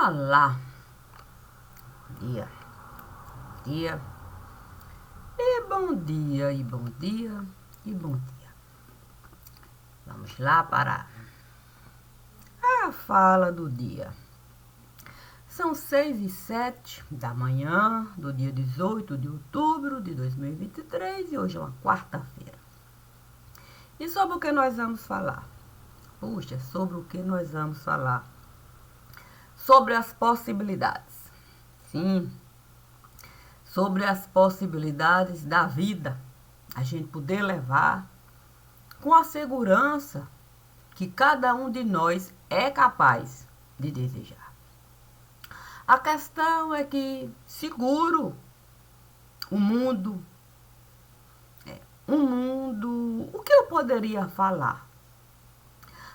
Olá, dia, dia, e bom dia, e bom dia, e bom dia. Vamos lá para a fala do dia. São 6h07 da manhã do dia 18 de outubro de 2023 e hoje é uma quarta-feira. E sobre o que nós vamos falar? Puxa, sobre o que nós vamos falar? Sobre as possibilidades. Sim, sobre as possibilidades da vida, a gente poder levar com a segurança que cada um de nós é capaz de desejar. A questão é que seguro o mundo, o que eu poderia falar?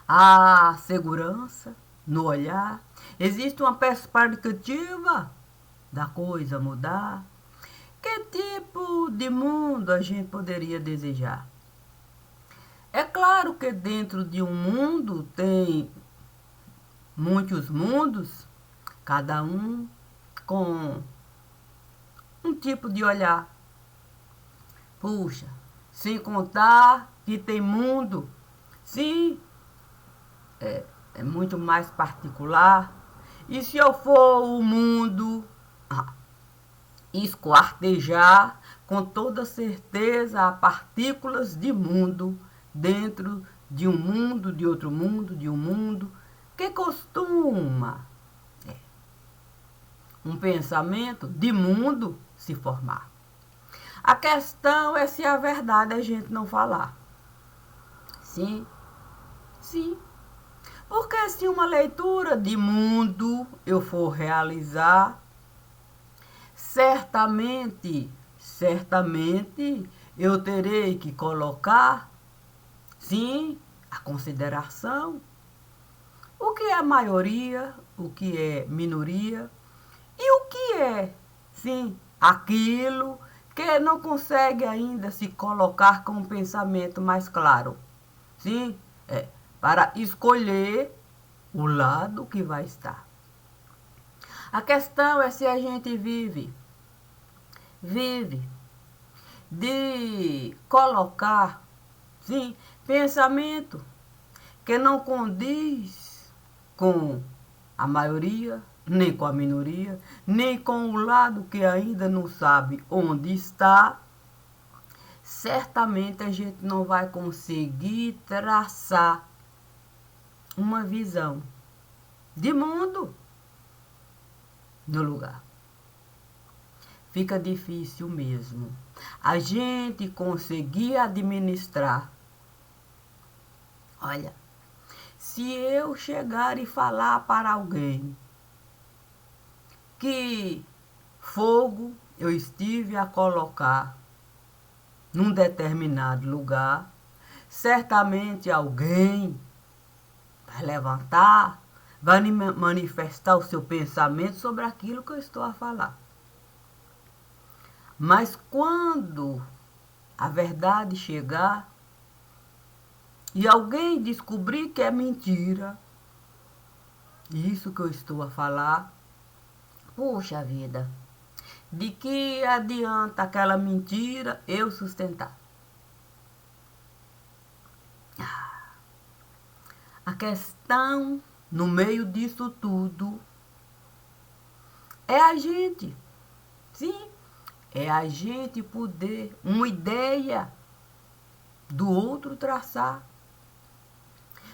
A segurança no olhar, existe uma perspectiva da coisa mudar. Que tipo de mundo a gente poderia desejar? É claro que dentro de um mundo tem muitos mundos, cada um com um tipo de olhar. Puxa, sem contar que tem mundo, sim, é muito mais particular. E se eu for o mundo esquartejar, com toda certeza há partículas de mundo dentro de um mundo, de outro mundo, de um mundo, que costuma um pensamento de mundo se formar. A questão é se a verdade a gente não falar. Sim, sim. Porque se uma leitura de mundo eu for realizar, certamente eu terei que colocar, sim, a consideração, o que é maioria, o que é minoria e o que é, sim, aquilo que não consegue ainda se colocar com um pensamento mais claro. Sim, para escolher o lado que vai estar. A questão é se a gente vive de colocar, sim, pensamento que não condiz com a maioria, nem com a minoria, nem com o lado que ainda não sabe onde está. Certamente a gente não vai conseguir traçar uma visão de mundo no lugar. Fica difícil mesmo a gente conseguir administrar. Olha, se eu chegar e falar para alguém que fogo eu estive a colocar num determinado lugar, certamente alguém vai levantar, vai manifestar o seu pensamento sobre aquilo que eu estou a falar. Mas quando a verdade chegar e alguém descobrir que é mentira, isso que eu estou a falar, puxa vida, de que adianta aquela mentira eu sustentar? A questão no meio disso tudo é a gente, sim, é a gente poder uma ideia do outro traçar.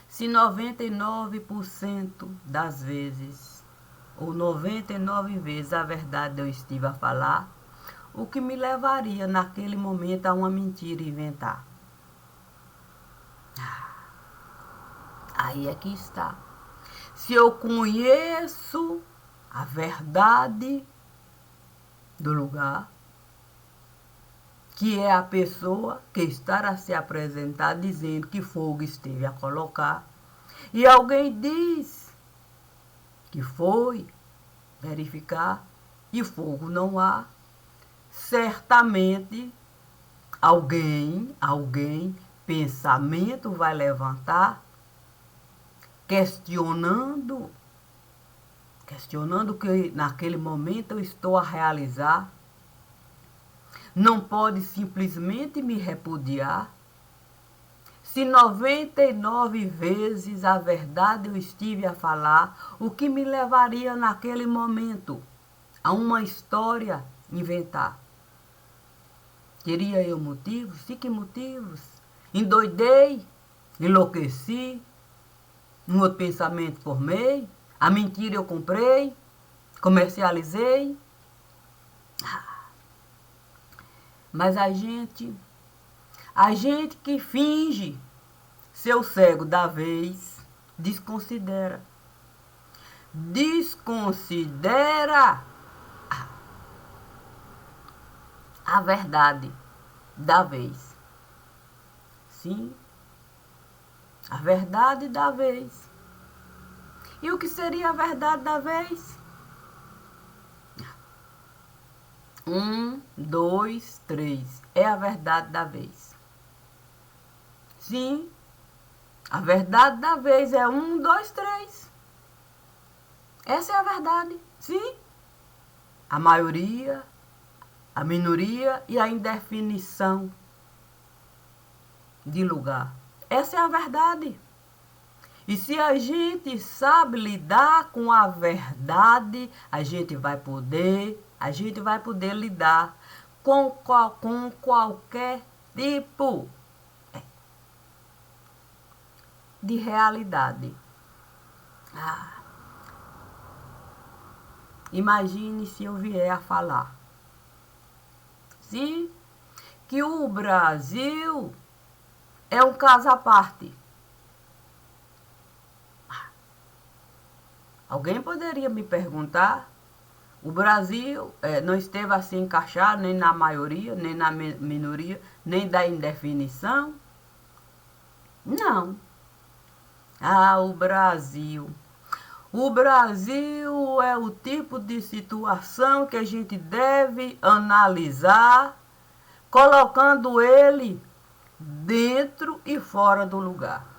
Se 99% das vezes, ou 99 vezes a verdade eu estive a falar, o que me levaria naquele momento a uma mentira inventar? Aí é que está. Se eu conheço a verdade do lugar, que é a pessoa que está a se apresentar dizendo que fogo esteve a colocar, e alguém diz que foi verificar e fogo não há, certamente alguém, pensamento vai levantar, questionando questionando o que naquele momento eu estou a realizar, não pode simplesmente me repudiar. Se 99 vezes a verdade eu estive a falar, o que me levaria naquele momento a uma história inventar? Teria eu motivos? Sim, que motivos? Endoidei, enlouqueci, um outro pensamento formei, a mentira eu comprei, comercializei. Mas a gente que finge ser o cego da vez, desconsidera. Desconsidera a verdade da vez. Sim, a verdade da vez. E o que seria a verdade da vez? 1, 2, 3. É a verdade da vez. Sim, a verdade da vez é 1, 2, 3. Essa é a verdade. Sim, a maioria, a minoria e a indefinição de lugar. Essa é a verdade. E se a gente sabe lidar com a verdade, a gente vai poder lidar com qualquer tipo de realidade. Imagine se eu vier a falar. Sim, que o Brasil é um caso à parte. Alguém poderia me perguntar, o Brasil não esteve assim encaixado, nem na maioria, nem na minoria, nem da indefinição? Não. O Brasil. O Brasil é o tipo de situação que a gente deve analisar, colocando ele dentro e fora do lugar.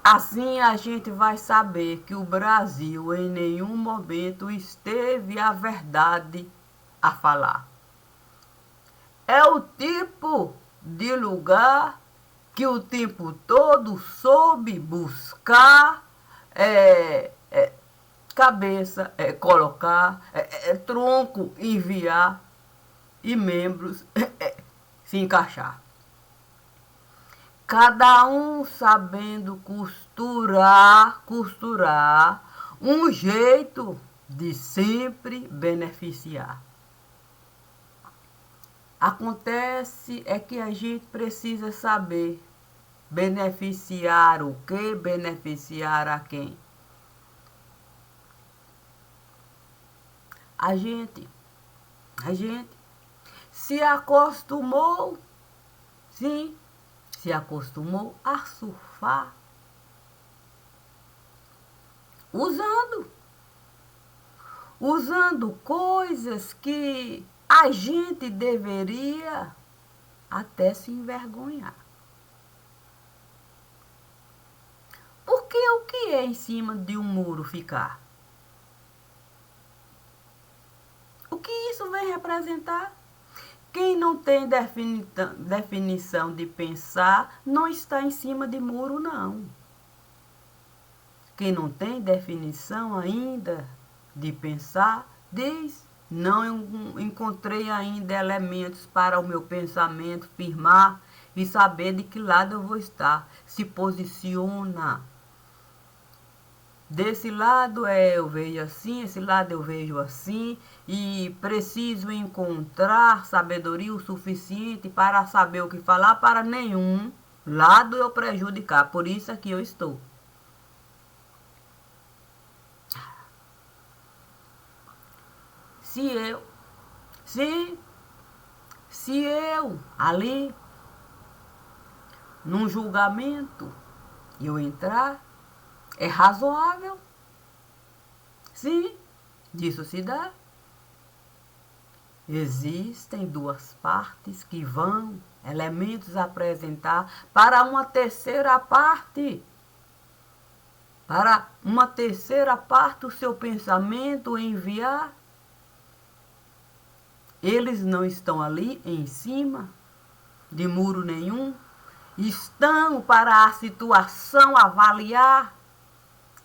Assim a gente vai saber que o Brasil em nenhum momento esteve a verdade a falar. É o tipo de lugar que o tempo todo soube buscar cabeça, colocar, tronco, enviar e membros se encaixar. Cada um sabendo costurar um jeito de sempre beneficiar. Acontece é que a gente precisa saber beneficiar o quê, beneficiar a quem. A gente se acostumou, sim, se acostumou a surfar usando coisas que a gente deveria até se envergonhar. Porque o que é em cima de um muro ficar? O que isso vem representar? Quem não tem definição de pensar não está em cima de muro, não. Quem não tem definição ainda de pensar, diz: não encontrei ainda elementos para o meu pensamento firmar e saber de que lado eu vou estar. Se posiciona. Desse lado eu vejo assim, esse lado eu vejo assim, e preciso encontrar sabedoria o suficiente para saber o que falar para nenhum lado eu prejudicar. Por isso é que eu estou. Se eu ali num julgamento eu entrar, é razoável. Sim, disso se dá. Existem duas partes que vão elementos apresentar para uma terceira parte. para uma terceira parte do seu pensamento enviar. Eles não estão ali em cima de muro nenhum, estão para a situação avaliar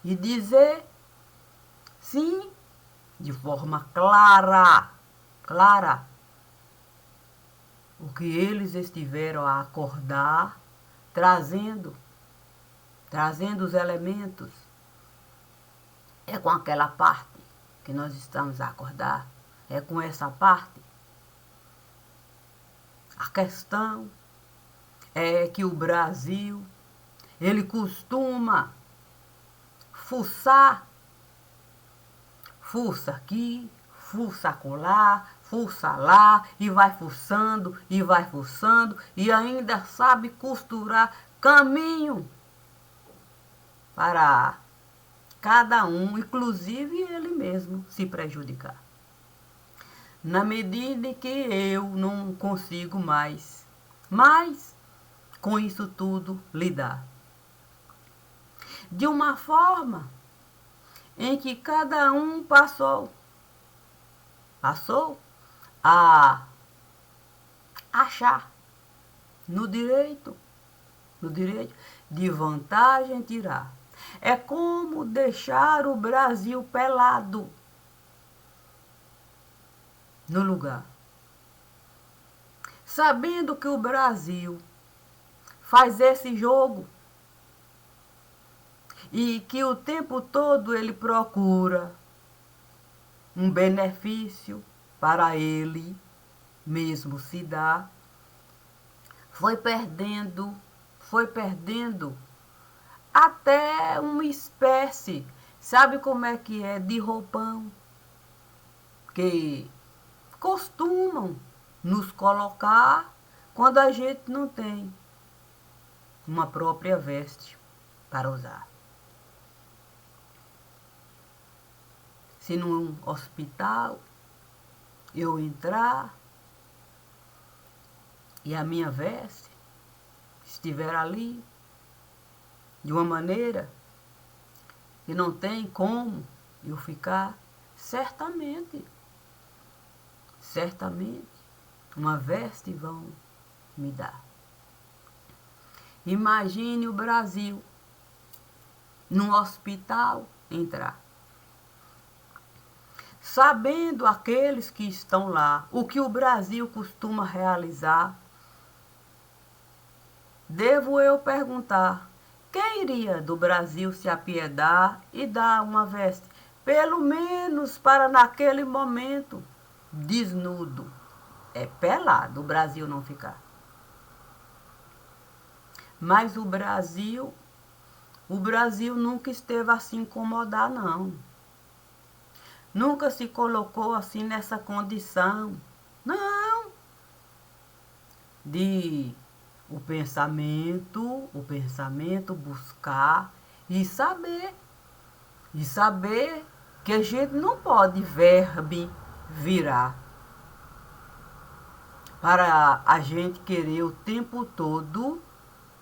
e dizer sim, de forma clara, o que eles estiveram a acordar, trazendo os elementos. É com aquela parte que nós estamos a acordar, é com essa parte. A questão é que o Brasil, ele costuma fuçar, fuça aqui, fuça acolá, fuça lá, e vai fuçando, e ainda sabe costurar caminho para cada um, inclusive ele mesmo, se prejudicar. Na medida em que eu não consigo mais com isso tudo lidar. De uma forma em que cada um passou a achar no direito de vantagem tirar. É como deixar o Brasil pelado no lugar. Sabendo que o Brasil faz esse jogo e que o tempo todo ele procura um benefício para ele mesmo se dar, foi perdendo até uma espécie, sabe como é que é, de roupão, que costumam nos colocar quando a gente não tem uma própria veste para usar. Se num hospital eu entrar e a minha veste estiver ali de uma maneira que não tem como eu ficar, certamente, uma veste vão me dar. Imagine o Brasil num hospital entrar. Sabendo aqueles que estão lá, o que o Brasil costuma realizar, devo eu perguntar, quem iria do Brasil se apiedar e dar uma veste, pelo menos para naquele momento, desnudo, pelado, o Brasil não ficar. Mas o Brasil nunca esteve assim incomodar, não. Nunca se colocou assim nessa condição, não, de o pensamento buscar e saber que a gente não pode virar para a gente querer o tempo todo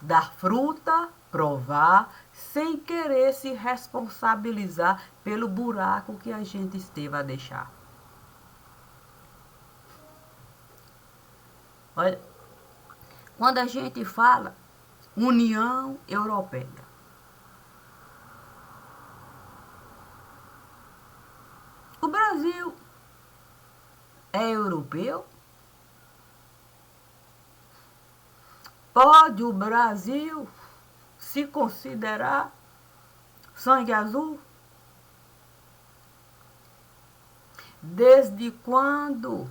dar fruta, provar, sem querer se responsabilizar pelo buraco que a gente esteve a deixar. Olha, quando a gente fala União Europeia, o Brasil é europeu? Pode o Brasil se considerar sangue azul? Desde quando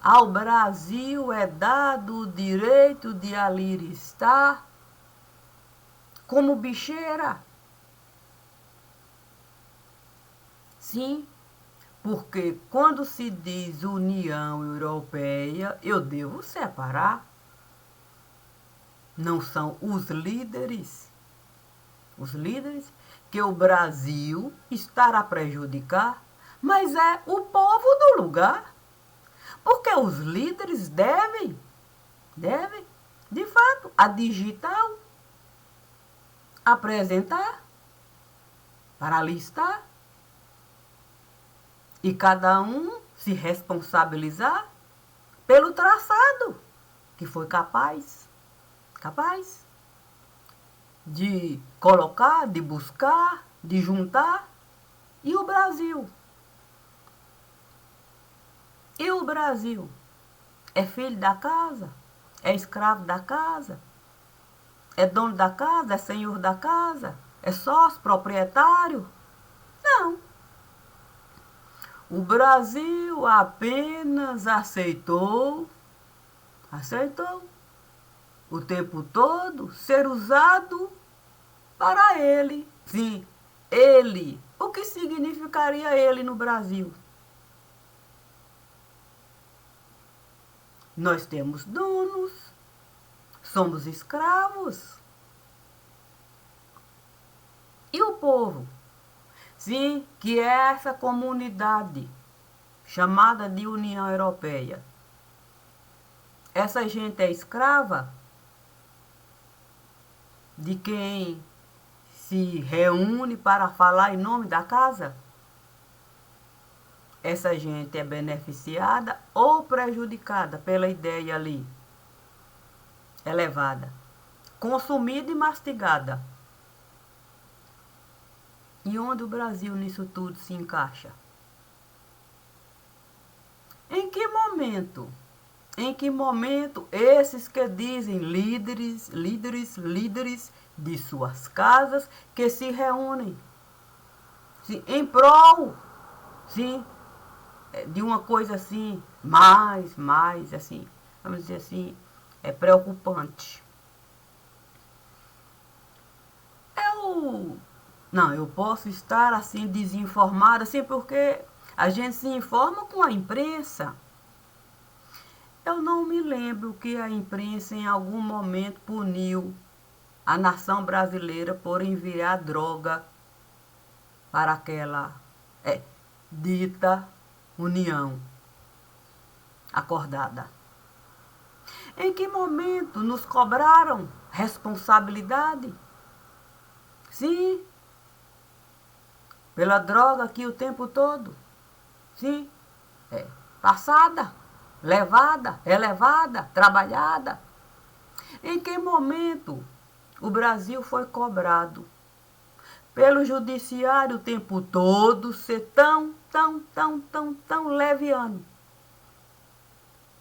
ao Brasil é dado o direito de ali estar como bicheira? Sim, porque quando se diz União Europeia, eu devo separar. Não são os líderes que o Brasil estará a prejudicar, mas é o povo do lugar. Porque os líderes devem, de fato, a digital apresentar para ali estar e cada um se responsabilizar pelo traçado que foi capaz de colocar, de buscar, de juntar. E o Brasil? E o Brasil? É filho da casa? É escravo da casa? É dono da casa? É senhor da casa? É sócio, proprietário? Não. O Brasil apenas aceitou o tempo todo ser usado para ele. Sim, ele. O que significaria ele no Brasil? Nós temos donos, somos escravos. E o povo? Sim, que é essa comunidade chamada de União Europeia. Essa gente é escrava de quem se reúne para falar em nome da casa? Essa gente é beneficiada ou prejudicada pela ideia ali elevada, consumida e mastigada? E onde o Brasil nisso tudo se encaixa? Em que momento? Em que momento esses que dizem líderes de suas casas que se reúnem, sim, em prol, sim, de uma coisa assim, mais assim, vamos dizer assim, é preocupante. Eu, não, eu posso estar assim desinformada, assim, porque a gente se informa com a imprensa. Eu não me lembro que a imprensa em algum momento puniu a nação brasileira por enviar droga para aquela dita união acordada. Em que momento nos cobraram responsabilidade? Sim, pela droga aqui o tempo todo. Sim, passada, levada, elevada, trabalhada. Em que momento o Brasil foi cobrado pelo judiciário o tempo todo ser tão leviano,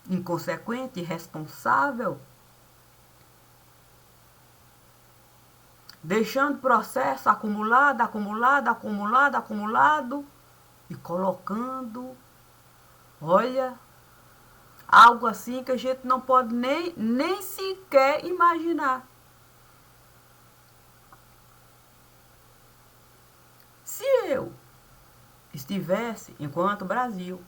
inconsequente, irresponsável, deixando processo acumulado e colocando, olha, algo assim que a gente não pode nem sequer imaginar. Se eu estivesse, enquanto Brasil,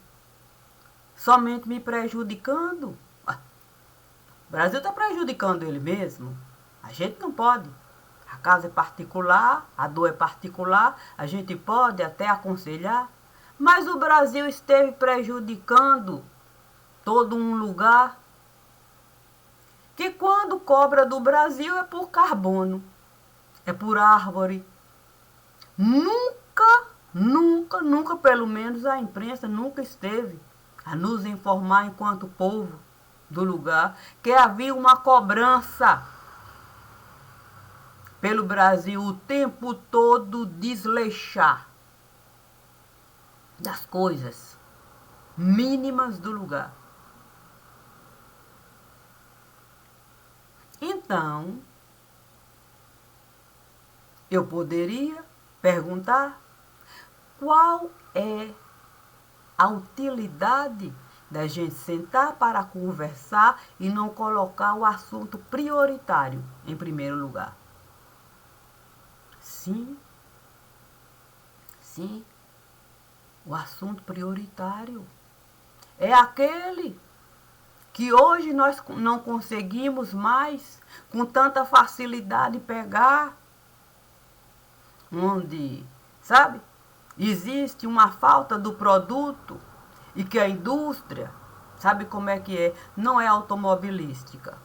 somente me prejudicando, o Brasil está prejudicando ele mesmo. A gente não pode. A casa é particular, a dor é particular, a gente pode até aconselhar, mas o Brasil esteve prejudicando todo um lugar que quando cobra do Brasil é por carbono, é por árvore. Nunca, pelo menos a imprensa nunca esteve a nos informar enquanto povo do lugar que havia uma cobrança pelo Brasil o tempo todo desleixar das coisas mínimas do lugar. Então, eu poderia perguntar qual é a utilidade da gente sentar para conversar e não colocar o assunto prioritário em primeiro lugar. Sim, o assunto prioritário é aquele que hoje nós não conseguimos mais com tanta facilidade pegar, onde, sabe, existe uma falta do produto e que a indústria, sabe como é que é? Não é automobilística.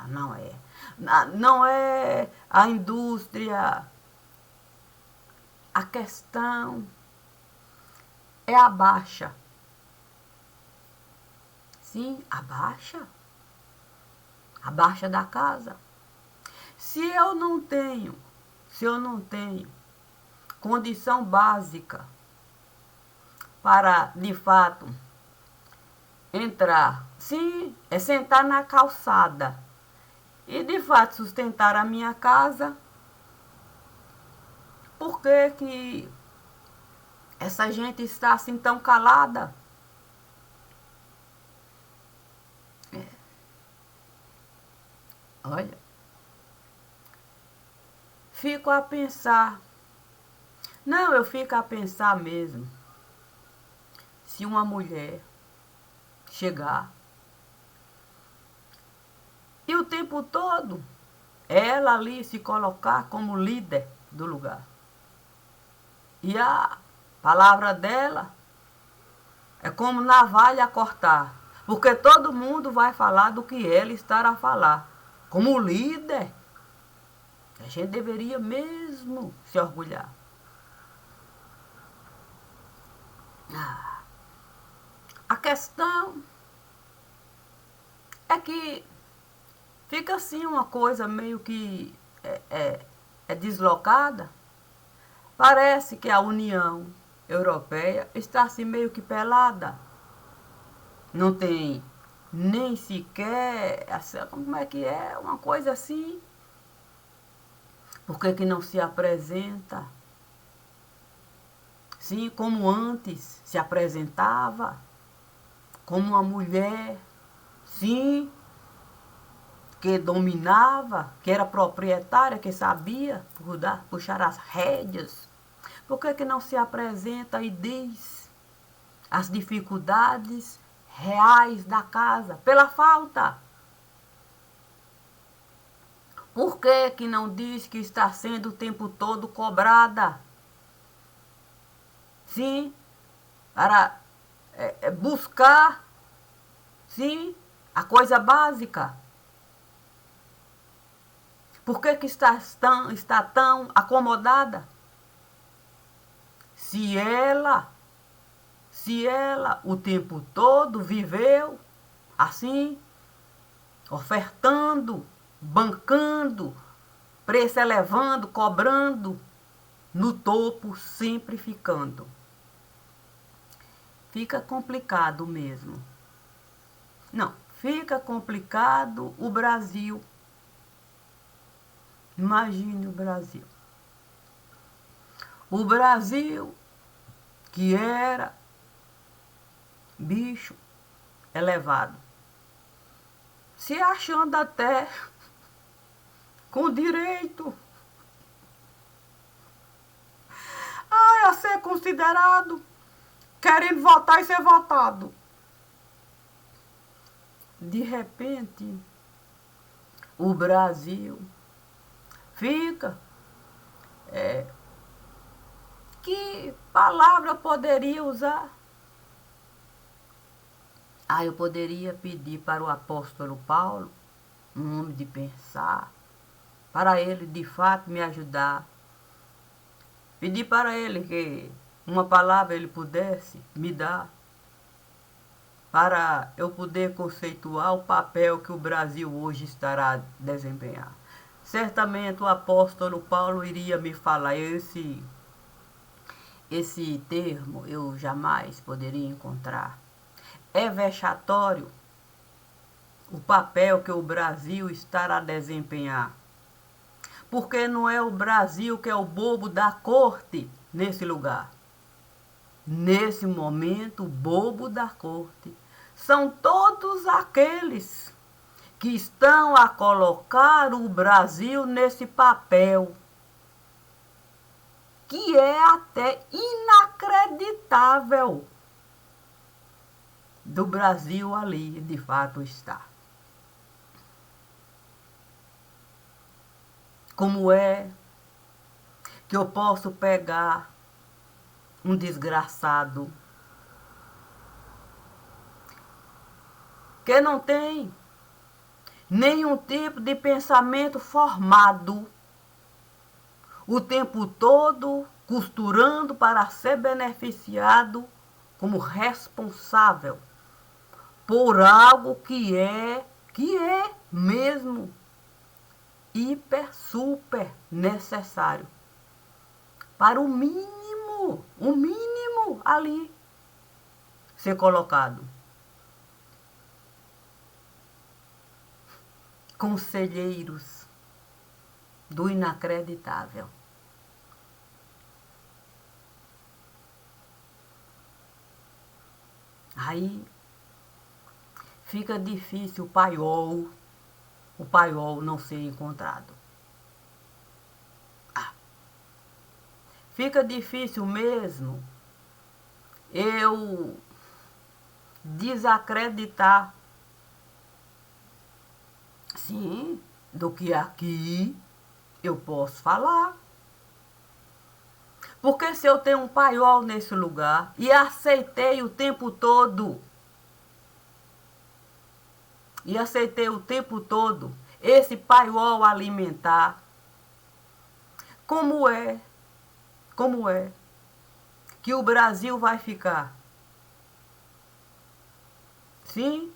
Não é. Não é a indústria A questão é a baixa. Sim, a baixa. A baixa da casa. Se eu não tenho condição básica para, de fato, entrar, sim, é sentar na calçada e, de fato, sustentar a minha casa, por que essa gente está assim tão calada? Olha, fico a pensar. Não, eu fico a pensar mesmo. Se uma mulher chegar e o tempo todo ela ali se colocar como líder do lugar. E a palavra dela é como navalha a cortar. Porque todo mundo vai falar do que ela estará a falar. Como líder, a gente deveria mesmo se orgulhar. A questão é que fica assim uma coisa meio que é deslocada. Parece que a União Europeia está assim meio que pelada. Não tem nem sequer, como é que é, uma coisa assim. Por que não se apresenta? Sim, como antes se apresentava, como uma mulher, sim, que dominava, que era proprietária, que sabia puxar as rédeas. Por que não se apresenta e diz as dificuldades reais da casa? Pela falta. Por que não diz que está sendo o tempo todo cobrada? Sim, para buscar, sim, a coisa básica. Por que está tão acomodada? Se ela o tempo todo viveu assim, ofertando, bancando, preço elevando, cobrando, no topo, sempre ficando. Fica complicado mesmo. Não, fica complicado o Brasil. Imagine o Brasil. O Brasil, que era bicho elevado, se achando até com direito a ser considerado, querendo votar e ser votado. De repente, o Brasil fica. Que palavra eu poderia usar? Eu poderia pedir para o apóstolo Paulo, um homem de pensar, para ele de fato me ajudar. Pedir para ele que uma palavra ele pudesse me dar, para eu poder conceituar o papel que o Brasil hoje estará a desempenhar. Certamente o apóstolo Paulo iria me falar, esse termo eu jamais poderia encontrar. É vexatório o papel que o Brasil estará a desempenhar. Porque não é o Brasil que é o bobo da corte nesse lugar. Nesse momento, o bobo da corte são todos aqueles que estão a colocar o Brasil nesse papel, que é até inacreditável do Brasil ali, de fato, está. Como é que eu posso pegar um desgraçado que não tem nenhum tipo de pensamento formado, o tempo todo costurando para ser beneficiado como responsável por algo que é mesmo hiper, super necessário para o mínimo ali ser colocado. Conselheiros do inacreditável. Aí fica difícil o paiol não ser encontrado. Fica difícil mesmo eu desacreditar, sim, do que aqui eu posso falar. Porque se eu tenho um paiol nesse lugar e aceitei o tempo todo, esse paiol alimentar, como é que o Brasil vai ficar? Sim,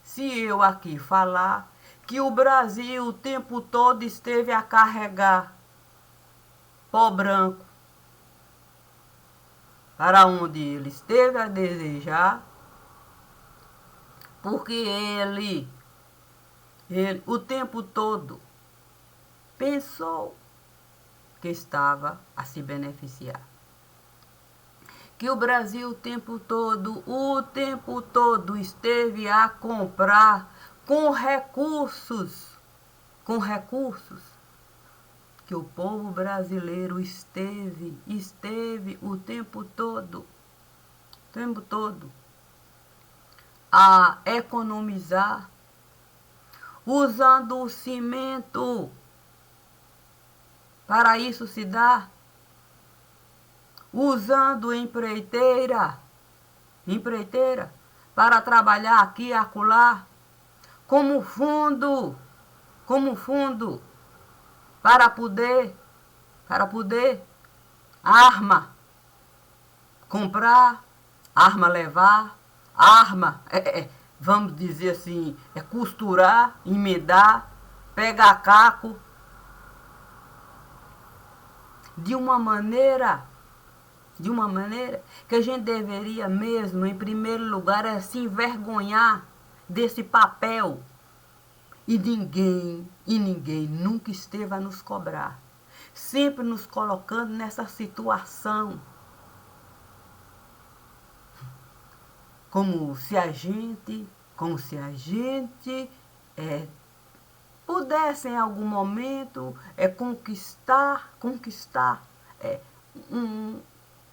se eu aqui falar que o Brasil o tempo todo esteve a carregar pó branco para onde ele esteve a desejar, porque ele o tempo todo pensou que estava a se beneficiar. Que o Brasil o tempo todo esteve a comprar com recursos que o povo brasileiro esteve o tempo todo a economizar, usando o cimento para isso se dar, usando empreiteira para trabalhar aqui e acolá, como fundo para poder comprar, arma levar, vamos dizer assim, costurar, emendar, pegar caco, de uma maneira que a gente deveria mesmo, em primeiro lugar, se envergonhar desse papel. E ninguém nunca esteve a nos cobrar. Sempre nos colocando nessa situação. Como se a gente pudesse em algum momento conquistar um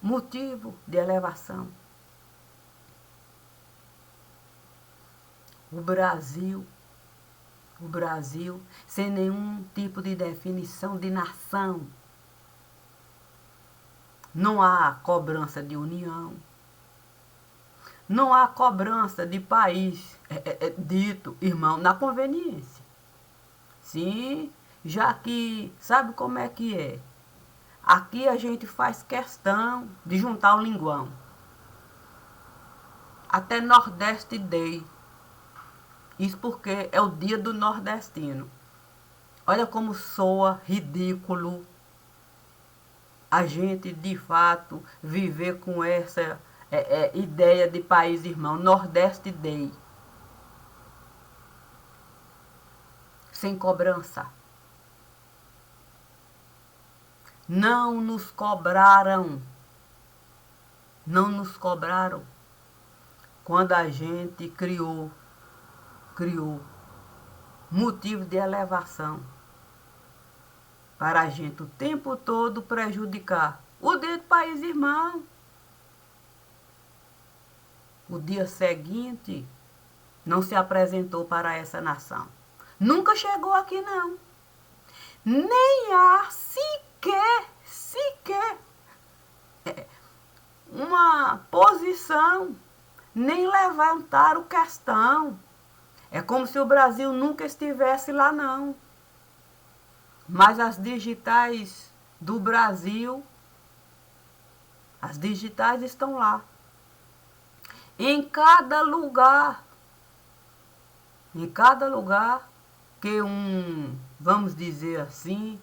motivo de elevação. O Brasil, sem nenhum tipo de definição de nação. Não há cobrança de união. Não há cobrança de país dito irmão na conveniência. Sim, já que sabe como é que é? Aqui a gente faz questão de juntar o linguão. Até Nordeste Day. Isso porque é o dia do nordestino. Olha como soa ridículo a gente, de fato, viver com essa ideia de país irmão. Nordeste Day. Sem cobrança. Não nos cobraram quando a gente criou motivo de elevação para a gente o tempo todo prejudicar o dito país irmão. O dia seguinte não se apresentou para essa nação. Nunca chegou aqui não. Nem há sequer uma posição, nem levantaram questão. É como se o Brasil nunca estivesse lá não. Mas as digitais do Brasil As digitais estão lá. Em cada lugar que vamos dizer assim,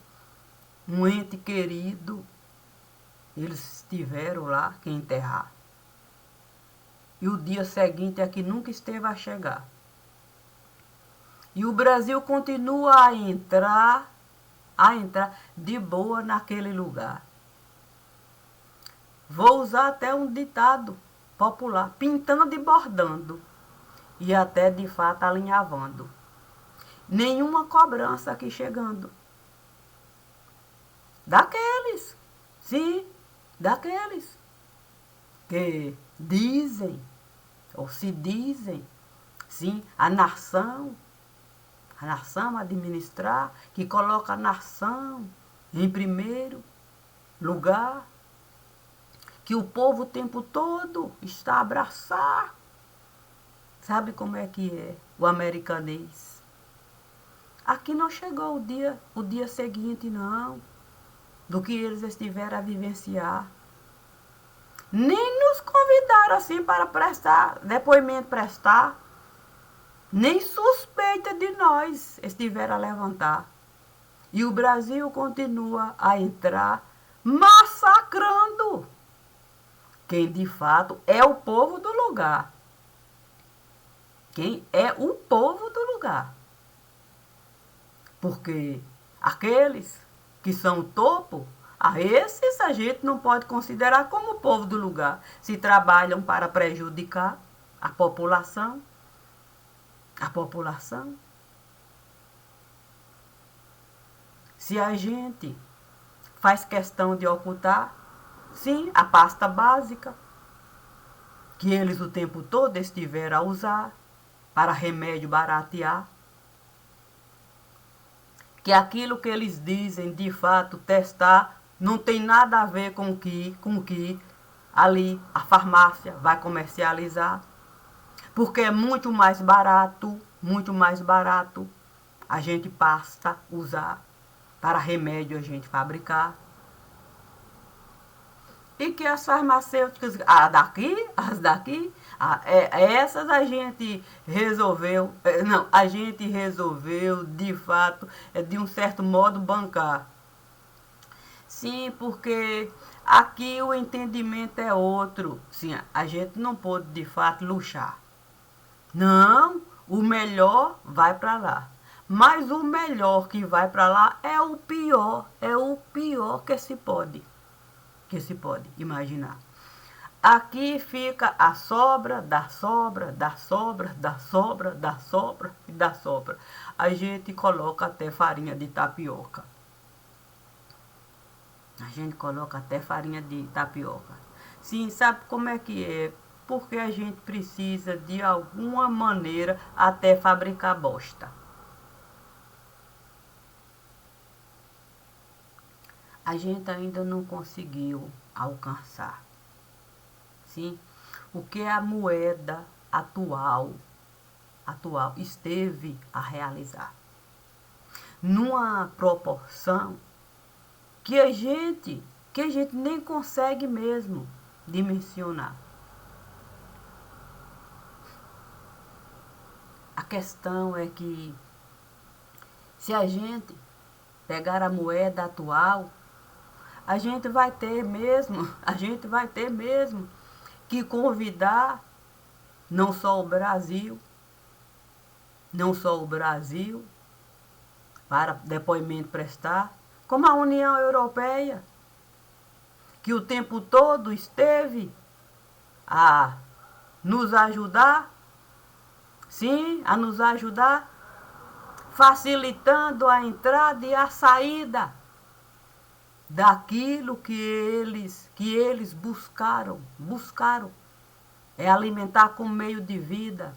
um ente querido, eles estiveram lá, que enterrar. E o dia seguinte é que nunca esteve a chegar. E o Brasil continua a entrar de boa naquele lugar. Vou usar até um ditado popular, pintando e bordando, e até de fato alinhavando. Nenhuma cobrança aqui chegando. Daqueles, sim, daqueles que dizem, ou se dizem, sim, a nação administrar, que coloca a nação em primeiro lugar, que o povo o tempo todo está a abraçar. Sabe como é que é o americanês? Aqui não chegou o dia seguinte, não, do que eles estiveram a vivenciar. Nem nos convidaram assim para prestar depoimento, nem suspeita de nós estiveram a levantar. E o Brasil continua a entrar massacrando quem de fato é o povo do lugar. Quem é o povo do lugar. Porque aqueles que são o topo, a esses a gente não pode considerar como o povo do lugar. Se trabalham para prejudicar a população. Se a gente faz questão de ocultar, sim, a pasta básica, que eles o tempo todo estiveram a usar para remédio baratear, que aquilo que eles dizem, de fato, testar, não tem nada a ver com que ali a farmácia vai comercializar, porque é muito mais barato a gente pasta usar para remédio a gente fabricar. E que as farmacêuticas, as daqui, essas a gente resolveu, a gente resolveu, de fato, de um certo modo, bancar. Sim, porque aqui o entendimento é outro. Sim, a gente não pode, de fato, luxar. Não, o melhor vai para lá. Mas o melhor que vai para lá é o pior que se pode imaginar. Aqui fica a sobra, da sobra, da sobra, da sobra, da sobra e da sobra. A gente coloca até farinha de tapioca. Sim, sabe como é que é? Porque a gente precisa, de alguma maneira, até fabricar bosta. A gente ainda não conseguiu alcançar, sim, o que a moeda atual esteve a realizar. Numa proporção que a gente nem consegue mesmo dimensionar. A questão é que se a gente pegar a moeda atual, a gente vai ter mesmo que convidar não só o Brasil para depoimento prestar, como a União Europeia, que o tempo todo esteve a nos ajudar, sim, facilitando a entrada e a saída daquilo que eles buscaram, é alimentar com meio de vida.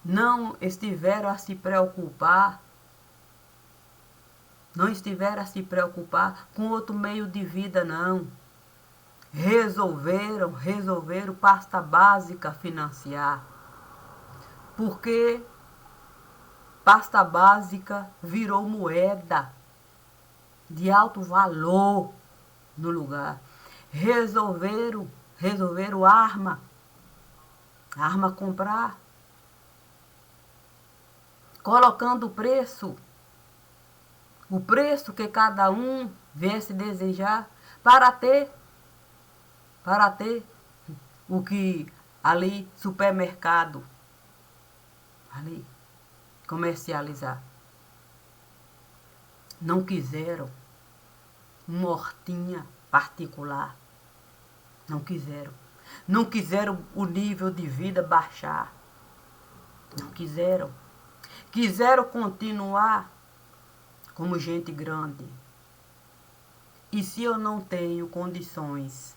Não estiveram a se preocupar com outro meio de vida, não. Resolveram pasta básica financiar. Porque pasta básica virou moeda de alto valor. no lugar. Resolveram arma comprar, colocando o preço que cada um viesse desejar para ter o que ali, supermercado, ali, comercializar. Não quiseram uma hortinha particular. Não quiseram. Não quiseram o nível de vida baixar. Não quiseram. Quiseram continuar como gente grande. E se eu não tenho condições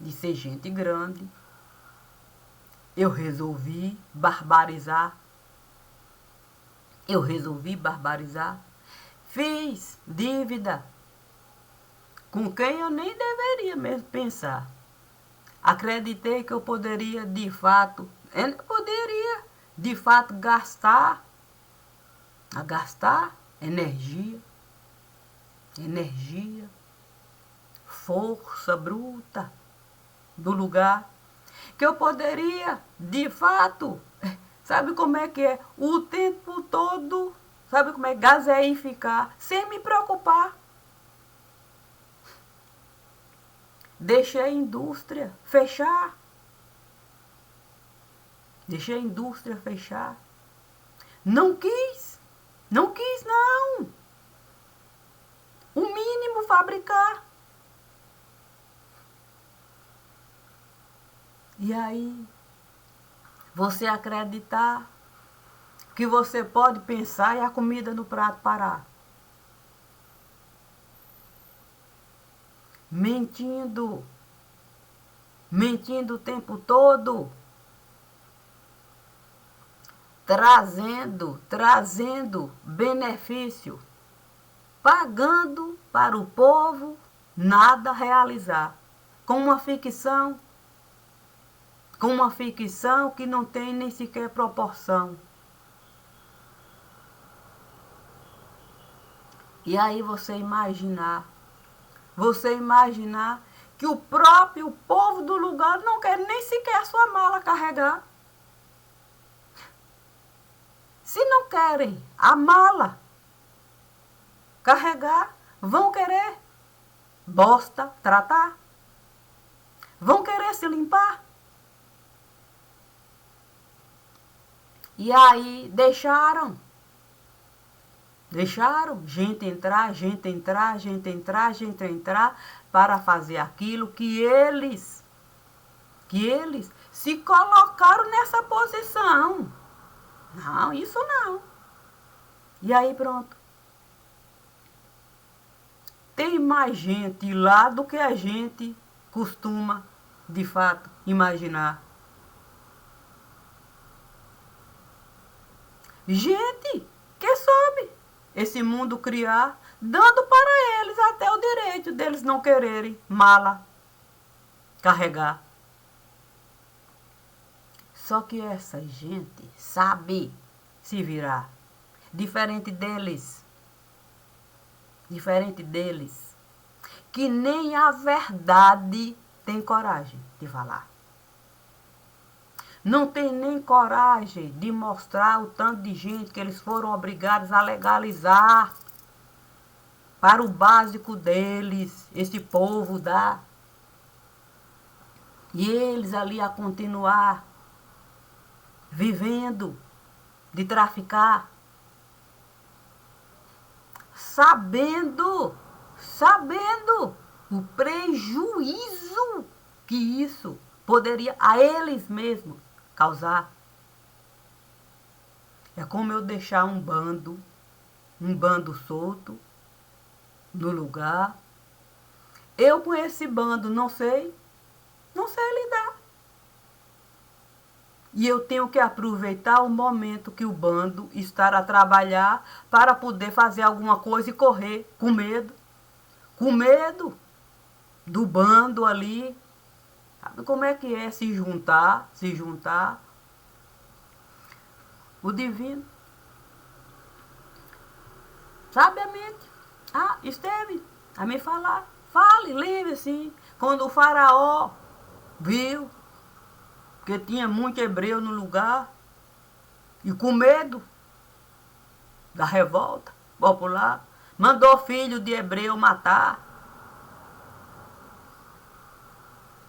de ser gente grande, eu resolvi barbarizar. Fiz dívida com quem eu nem deveria mesmo pensar. Acreditei que eu poderia de fato gastar energia, força bruta do lugar, que eu poderia de fato, sabe como é que é, o tempo todo, sabe como é, gaseificar, sem me preocupar. Deixei a indústria fechar. Não quis, não. O mínimo fabricar. E aí, você acreditar que você pode pensar e a comida no prato parar. Mentindo o tempo todo, trazendo benefício, pagando para o povo nada realizar, com uma ficção que não tem nem sequer proporção. E aí você imaginar que o próprio povo do lugar não quer nem sequer a sua mala carregar. Se não querem a mala carregar, vão querer bosta tratar? Vão querer se limpar? E aí deixaram gente entrar para fazer aquilo que eles se colocaram nessa posição. Não, isso não. E aí pronto. Tem mais gente lá do que a gente costuma, de fato, imaginar. Gente que soube esse mundo criar, dando para eles até o direito deles não quererem mala carregar. Só que essa gente sabe se virar. Diferente deles, que nem a verdade tem coragem de falar. Não tem nem coragem de mostrar o tanto de gente que eles foram obrigados a legalizar para o básico deles, esse povo dá. E eles ali a continuar vivendo de traficar, sabendo o prejuízo que isso poderia a eles mesmos causar. É como eu deixar um bando solto no lugar. Eu com esse bando não sei lidar. E eu tenho que aproveitar o momento que o bando está a trabalhar para poder fazer alguma coisa e correr com medo. Com medo do bando ali. Sabe como é que é se juntar? O divino, sabiamente, esteve a me falar. Fale, lembre-se, quando o faraó viu que tinha muito hebreu no lugar, e com medo da revolta popular, mandou filho de hebreu matar,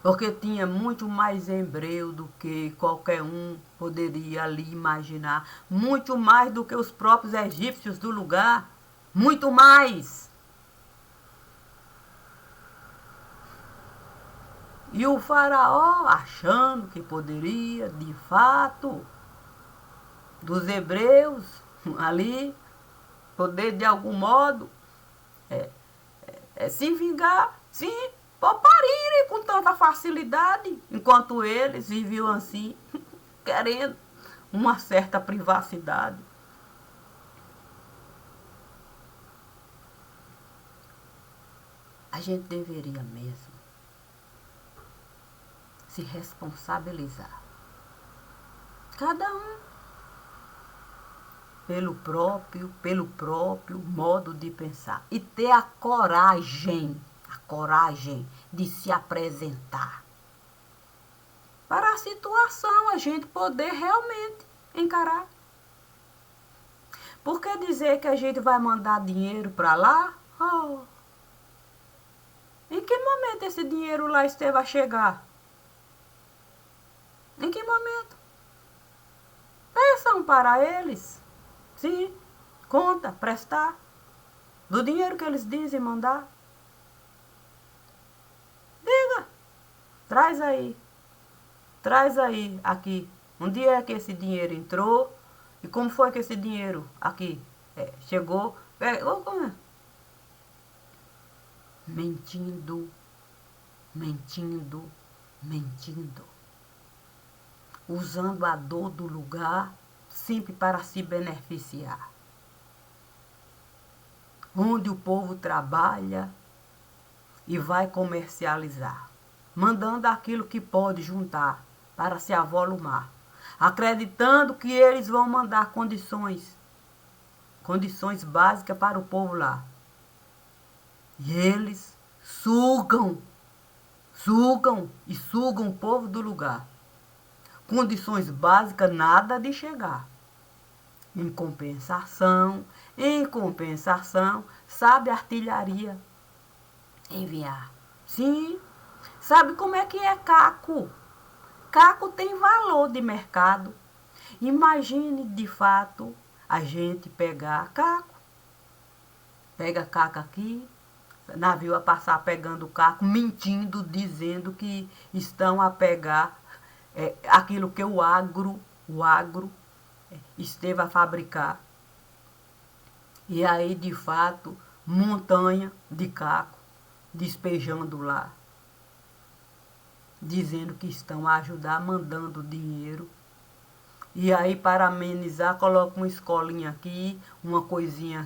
porque tinha muito mais hebreu do que qualquer um poderia ali imaginar, muito mais do que os próprios egípcios do lugar, muito mais. E o faraó, achando que poderia, de fato, dos hebreus ali, poder de algum modo se vingar, sim, por parirem com tanta facilidade, enquanto eles viviam assim, querendo uma certa privacidade. A gente deveria mesmo se responsabilizar. Cada um pelo próprio modo de pensar. E ter a coragem de se apresentar. Para a situação, a gente poder realmente encarar. Por que dizer que a gente vai mandar dinheiro para lá? Oh. Em que momento esse dinheiro lá esteve a chegar? Em que momento? Peçam para eles. Sim, conta, prestar. Do dinheiro que eles dizem mandar. Diga, traz aí. Traz aí, aqui. Onde é que esse dinheiro entrou? E como foi que esse dinheiro aqui chegou? Mentindo, mentindo, mentindo. Usando a dor do lugar sempre para se beneficiar. Onde o povo trabalha e vai comercializar, mandando aquilo que pode juntar para se avolumar, acreditando que eles vão mandar condições básicas para o povo lá. E eles sugam o povo do lugar. Condições básicas, nada de chegar. Em compensação, sabe artilharia enviar. Sim, sabe como é que é caco? Caco tem valor de mercado. Imagine de fato a gente pegar caco. Pega caco aqui, navio a passar pegando caco, mentindo, dizendo que estão a pegar aquilo que o agro esteve a fabricar. E aí, de fato, montanha de caco despejando lá, dizendo que estão a ajudar, mandando dinheiro. E aí, para amenizar, coloca uma escolinha aqui, uma coisinha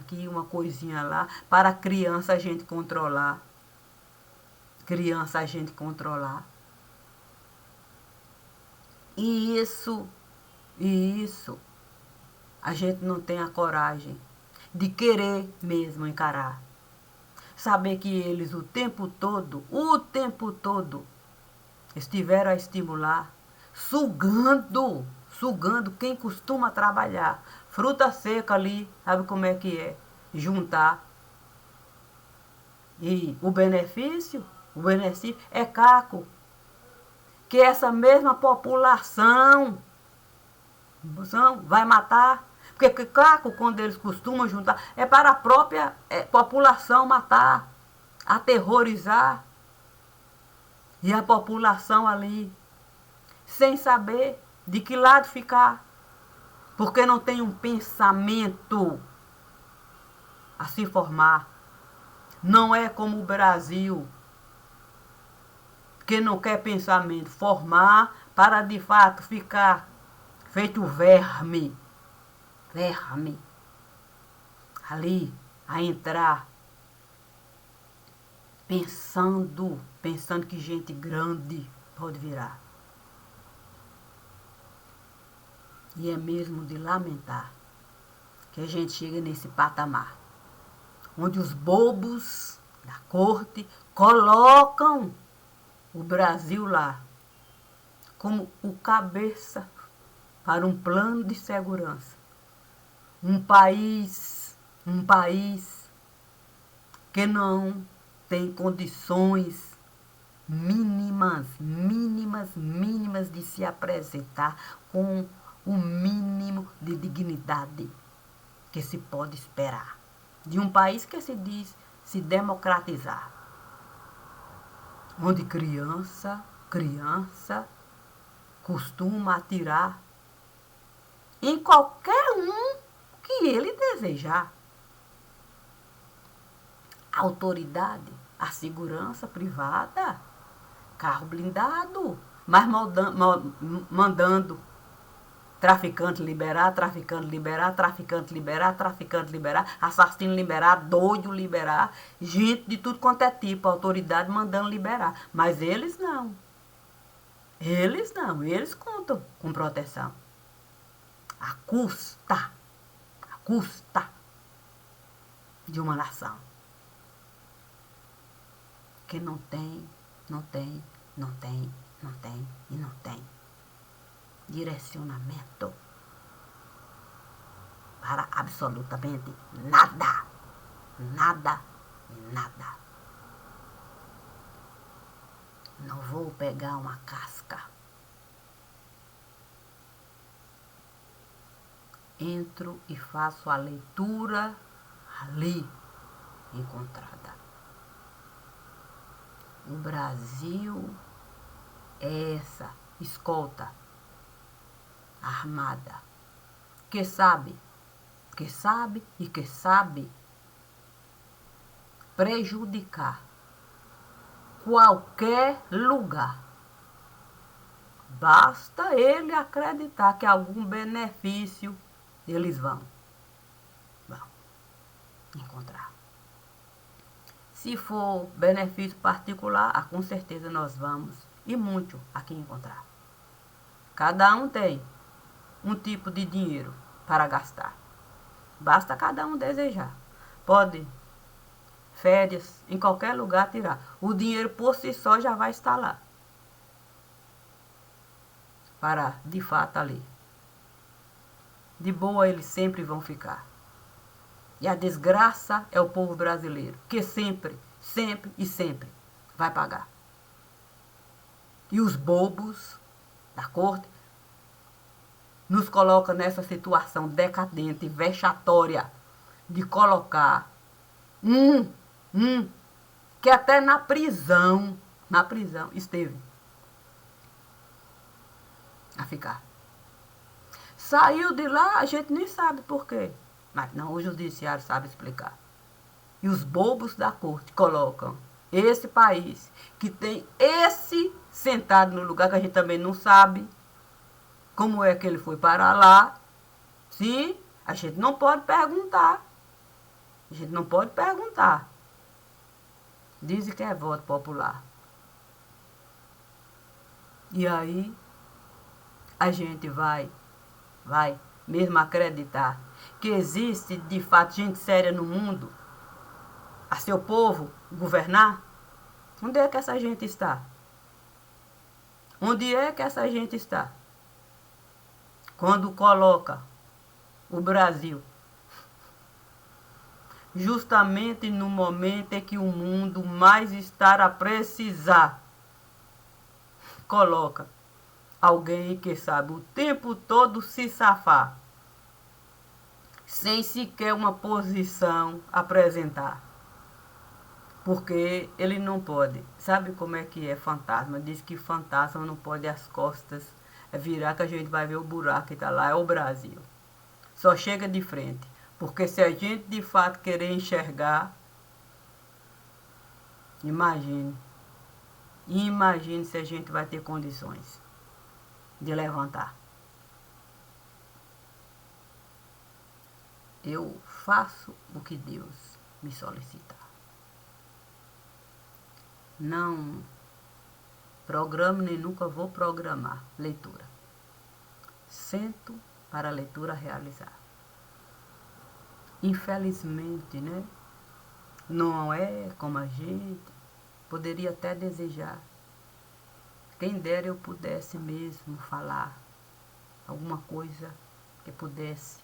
lá, para criança a gente controlar. E isso, a gente não tem a coragem de querer mesmo encarar. Saber que eles o tempo todo, estiveram a estimular, sugando quem costuma trabalhar. Fruta seca ali, sabe como é que é? Juntar. E o benefício é caco. Que essa mesma população vai matar. Porque caco, quando eles costumam juntar, é para a própria população matar, aterrorizar. E a população ali, sem saber de que lado ficar, porque não tem um pensamento a se formar. Não é como o Brasil, que não quer pensamento, formar para de fato ficar feito verme ali a entrar pensando que gente grande pode virar. E é mesmo de lamentar que a gente chega nesse patamar, onde os bobos da corte colocam o Brasil lá como o cabeça para um plano de segurança. Um país que não tem condições mínimas de se apresentar com o mínimo de dignidade que se pode esperar de um país que se diz se democratizar, onde criança costuma atirar em qualquer um que ele desejar. A autoridade, a segurança privada, carro blindado, mas mandando traficante liberar, assassino liberar, doido liberar, gente de tudo quanto é tipo, a autoridade mandando liberar. Mas eles não. Eles contam com proteção. A custa de uma nação que não tem direcionamento para absolutamente nada. Não vou pegar uma casca. Entro e faço a leitura ali encontrada. O Brasil é essa escolta armada que sabe prejudicar qualquer lugar. Basta ele acreditar que algum benefício eles vão encontrar. Se for benefício particular, com certeza nós vamos, e muito, aqui encontrar. Cada um tem um tipo de dinheiro para gastar. Basta cada um desejar. Pode férias, em qualquer lugar tirar. O dinheiro por si só já vai estar lá. Para, de fato, ali. De boa eles sempre vão ficar. E a desgraça é o povo brasileiro, que sempre vai pagar. E os bobos da corte nos colocam nessa situação decadente, vexatória, de colocar que até na prisão esteve a ficar. Saiu de lá, a gente nem sabe por quê. Mas não, o judiciário sabe explicar. E os bobos da corte colocam esse país, que tem esse sentado no lugar que a gente também não sabe como é que ele foi para lá. Sim, a gente não pode perguntar. Dizem que é voto popular. E aí, a gente vai mesmo acreditar que existe de fato gente séria no mundo, a seu povo governar? Onde é que essa gente está? Quando coloca o Brasil justamente no momento em que o mundo mais está a precisar, coloca alguém que sabe o tempo todo se safar, sem sequer uma posição apresentar. Porque ele não pode. Sabe como é que é fantasma? Diz que fantasma não pode as costas virar, que a gente vai ver o buraco que está lá. É o Brasil. Só chega de frente. Porque se a gente de fato querer enxergar, imagine se a gente vai ter condições de levantar. Eu faço o que Deus me solicita. Não programo nem nunca vou programar leitura. Sento para a leitura realizar. Infelizmente, né? Não é como a gente Poderia até desejar. Quem dera eu pudesse mesmo falar alguma coisa que pudesse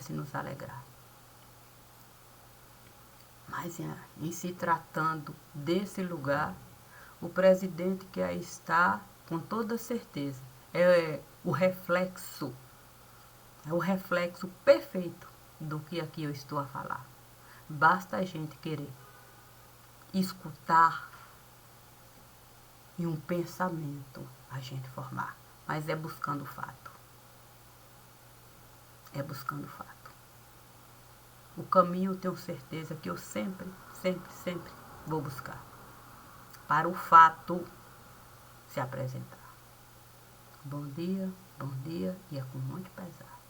nos alegrar. Mas em se tratando desse lugar, o presidente que aí está, com toda certeza, é o reflexo perfeito do que aqui eu estou a falar. Basta a gente querer escutar e um pensamento a gente formar. Mas é buscando o fato. É buscando o fato. O caminho eu tenho certeza que eu sempre vou buscar. Para o fato se apresentar. Bom dia e é com muito pesar.